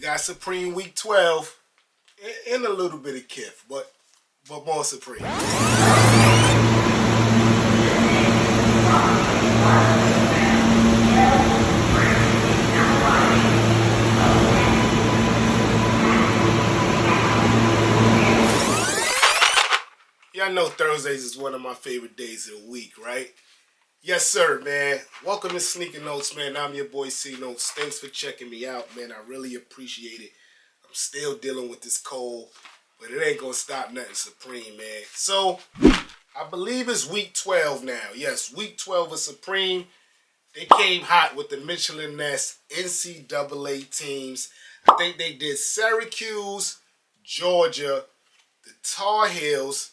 got Supreme Week 12 and a little bit of Kith, but more Supreme. Y'all know Thursdays is one of my favorite days of the week, right? Yes, sir, man. Welcome to Sneaker Notes, man. I'm your boy C Notes. Thanks for checking me out, man. I really appreciate it. I'm still dealing with this cold, but it ain't gonna stop nothing Supreme, man. So, I believe it's week 12 now. Yes, week 12 of Supreme. They came hot with the Michelin Ness NCAA teams. I think they did Syracuse, Georgia, the Tar Heels,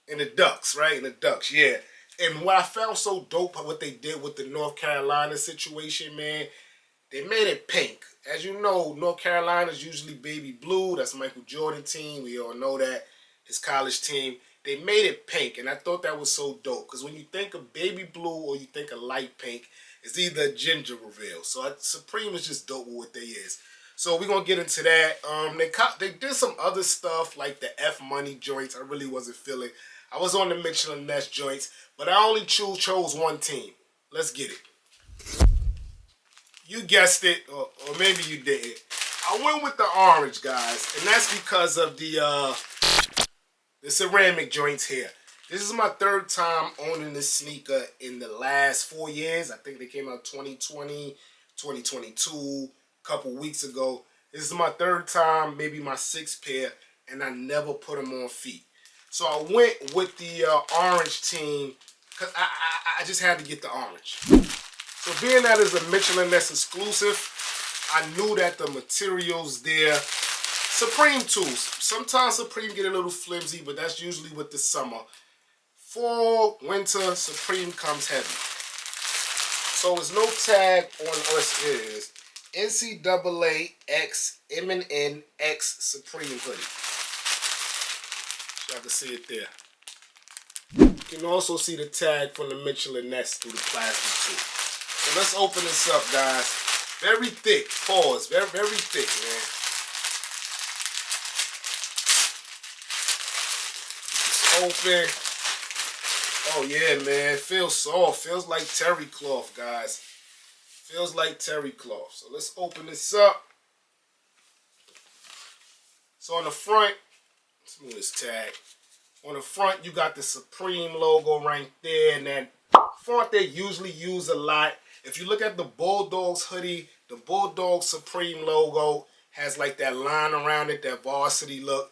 and the Ducks, right? And the Ducks, yeah. And what I found so dope what they did with the North Carolina situation, man, they made it pink. As you know, North Carolina's usually baby blue. That's Michael Jordan's team. We all know that. His college team. They made it pink, and I thought that was so dope. Because when you think of baby blue or you think of light pink, it's either a ginger reveal. So Supreme is just dope with what they is. So we're going to get into that. They did some other stuff like the F Money joints. I really wasn't feeling. I was on the Michelin Ness joints, but I only chose one team. Let's get it. You guessed it, or maybe you didn't. I went with the orange, guys, and that's because of the ceramic joints here. This is my third time owning this sneaker in the last 4 years. I think they came out 2020, 2022, a couple weeks ago. This is my third time, maybe my sixth pair, and I never put them on feet. So I went with the orange team because I just had to get the orange. So being that it's a Michelin Ness exclusive, I knew that the materials there, Supreme too. Sometimes Supreme get a little flimsy, but that's usually with the summer. Fall, winter, Supreme comes heavy. So there's no tag on us. It is NCAA X M&N X Supreme hoodie. Y'all can see it there. You can also see the tag from the Michelin Ness through the plastic too. So let's open this up, guys. Very thick. Pause. Very, very thick, man. It's open. Oh yeah, man. It feels soft. Feels like terry cloth, guys. Feels like terry cloth. So let's open this up. So on the front, let's move this tag. On the front, you got the Supreme logo right there, and that font they usually use a lot. If you look at the Bulldogs hoodie, the Bulldog Supreme logo has like that line around it, that varsity look.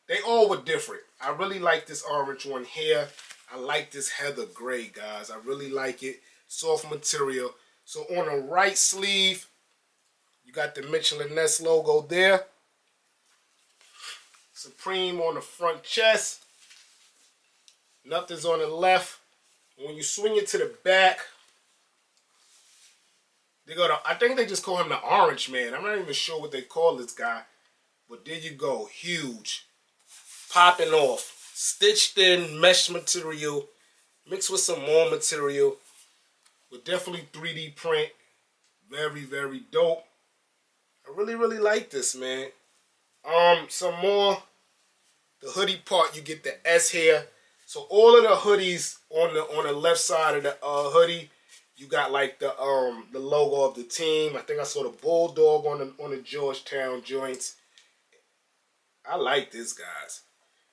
They all were different. I really like this orange one here. I like this heather gray, guys. I really like it. Soft material. So on the right sleeve, you got the Michelin Ness logo there. Supreme on the front chest. Nothing's on the left. When you swing it to the back, I think they just call him the Orange Man. I'm not even sure what they call this guy. But there you go. Huge. Popping off. Stitched in mesh material. Mixed with some more material. But definitely 3D print. Very, very dope. I really, really like this, man. Some more. The hoodie part, you get the S here. So all of the hoodies on the left side of the hoodie, you got like the logo of the team. I think I saw the Bulldog on the Georgetown joints. I like this, guys.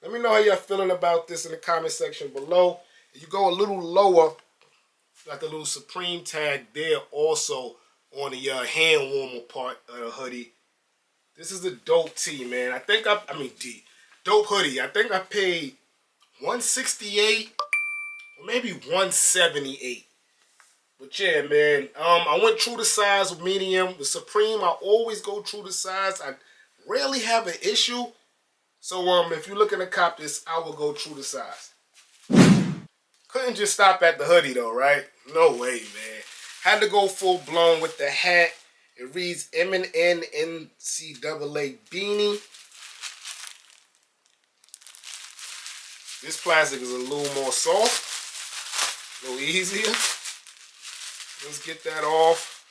Let me know how y'all feeling about this in the comment section below. If you go a little lower, got the little Supreme tag there also on the hand warmer part of the hoodie. This is a dope tee, man. Dope hoodie. I think I paid $168 or maybe $178. But yeah, man. I went true to size with medium. With Supreme, I always go true to size. I rarely have an issue. So if you're looking to cop this, I will go true to size. Couldn't just stop at the hoodie though, right? No way, man. Had to go full blown with the hat. It reads M&N NCAA beanie. This plastic is a little more soft, a little easier. Let's get that off.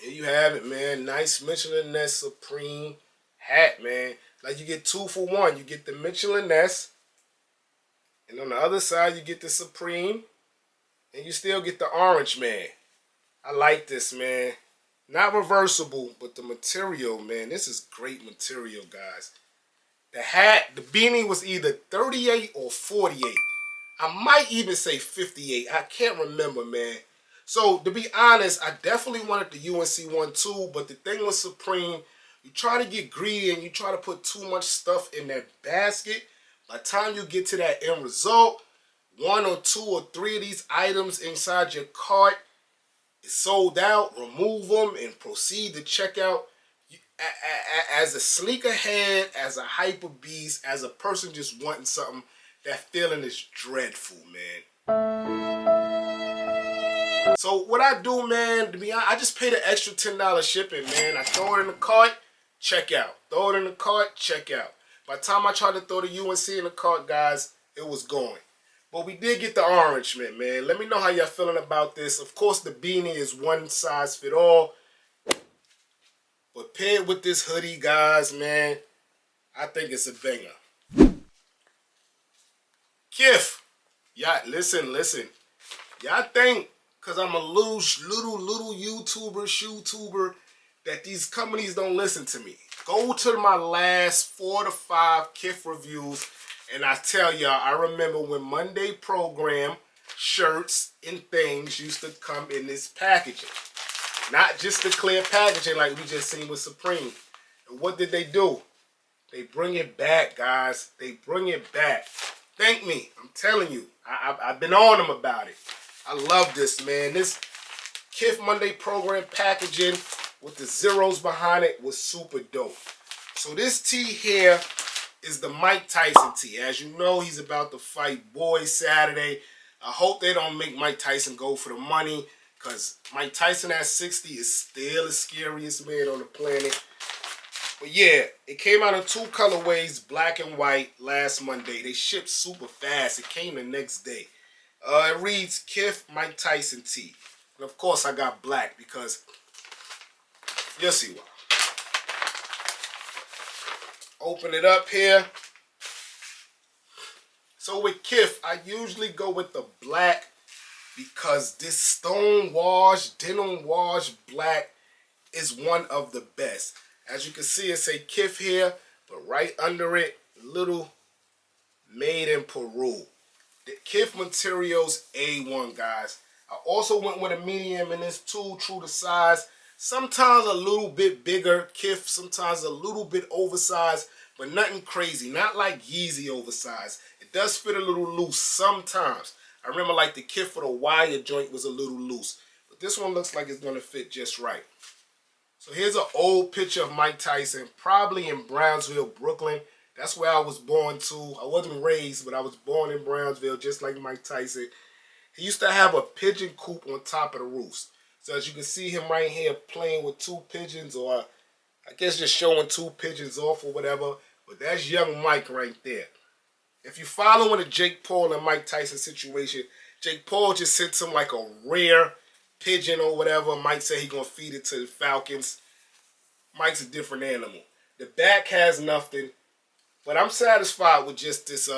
Here you have it, man. Nice Michelin Ness Supreme hat, man. Like you get 2 for 1. You get the Michelin Ness, and on the other side you get the Supreme, and you still get the orange, man. I like this, man. Not reversible, but the material, man. This is great material, guys. The hat, the beanie was either 38 or 48. I might even say 58. I can't remember, man. So, to be honest, I definitely wanted the UNC one too, but the thing with Supreme, you try to get greedy and you try to put too much stuff in that basket. By the time you get to that end result, 1 or 2 or 3 of these items inside your cart is sold out. Remove them and proceed to checkout. As a sneakerhead, as a hyper beast, as a person just wanting something, that feeling is dreadful, man. So what I do, man, to be honest, I just pay the extra $10 shipping, man. I throw it in the cart, check out. Throw it in the cart, check out. By the time I tried to throw the UNC in the cart, guys, it was going. But we did get the orange, man. Let me know how y'all feeling about this. Of course, the beanie is one size fit all. But paired with this hoodie, guys, man, I think it's a banger. Kith, y'all, listen. Y'all think, because I'm a little YouTuber, that these companies don't listen to me. Go to my last 4 to 5 Kith reviews, and I tell y'all, I remember when Monday program shirts and things used to come in this packaging. Not just the clear packaging like we just seen with Supreme. And what did they do? They bring it back, guys. They bring it back. Thank me. I'm telling you. I've been on them about it. I love this, man. This Kith Monday program packaging with the zeros behind it was super dope. So this tee here is the Myke Tyson tee. As you know, he's about to fight Boy Saturday. I hope they don't make Myke Tyson go for the money, because Myke Tyson at 60 is still the scariest man on the planet. But yeah, it came out in 2 colorways, black and white, last Monday. They shipped super fast. It came the next day. It reads Kith Myke Tyson tee. And of course I got black because you'll see why. Open it up here. So with Kith, I usually go with the black because this stone wash, denim wash black is one of the best. As you can see, it say Kith here, but right under it, little made in Peru. The Kith materials A1, guys. I also went with a medium in this too, true to size. Sometimes a little bit bigger Kith, sometimes a little bit oversized, but nothing crazy. Not like Yeezy oversized. It does fit a little loose sometimes. I remember like the Kith for the wire joint was a little loose. But this one looks like it's going to fit just right. So here's an old picture of Myke Tyson, probably in Brownsville, Brooklyn. That's where I was born to. I wasn't raised, but I was born in Brownsville, just like Myke Tyson. He used to have a pigeon coop on top of the roofs. So as you can see him right here playing with 2 pigeons, or I guess just showing 2 pigeons off or whatever. But that's young Myke right there. If you're following the Jake Paul and Myke Tyson situation, Jake Paul just sent him like a rare pigeon or whatever. Myke said he's going to feed it to the Falcons. Myke's a different animal. The back has nothing. But I'm satisfied with just this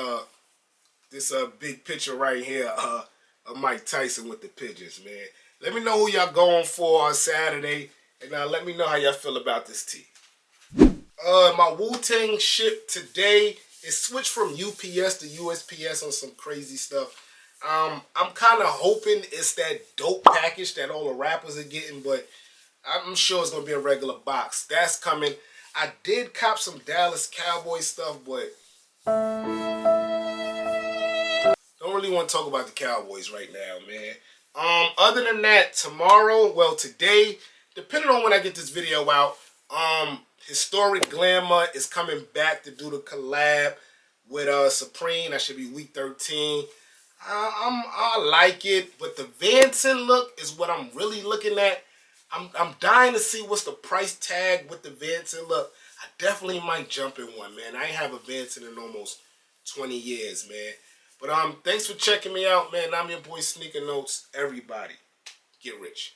big picture right here of Myke Tyson with the pigeons, man. Let me know who y'all going for on Saturday, and let me know how y'all feel about this tee. My Wu-Tang ship today is switched from UPS to USPS on some crazy stuff. I'm kind of hoping it's that dope package that all the rappers are getting, but I'm sure it's going to be a regular box. That's coming. I did cop some Dallas Cowboys stuff, but don't really want to talk about the Cowboys right now, man. Other than that, tomorrow, well, today, depending on when I get this video out, Historic Glamour is coming back to do the collab with Supreme. That should be week 13. I like it, but the Vanson look is what I'm really looking at. I'm dying to see what's the price tag with the Vanson look. I definitely might jump in one, man. I ain't have a Vanson in almost 20 years, man. But thanks for checking me out, man. I'm your boy Sneaker Notes. Everybody, get rich.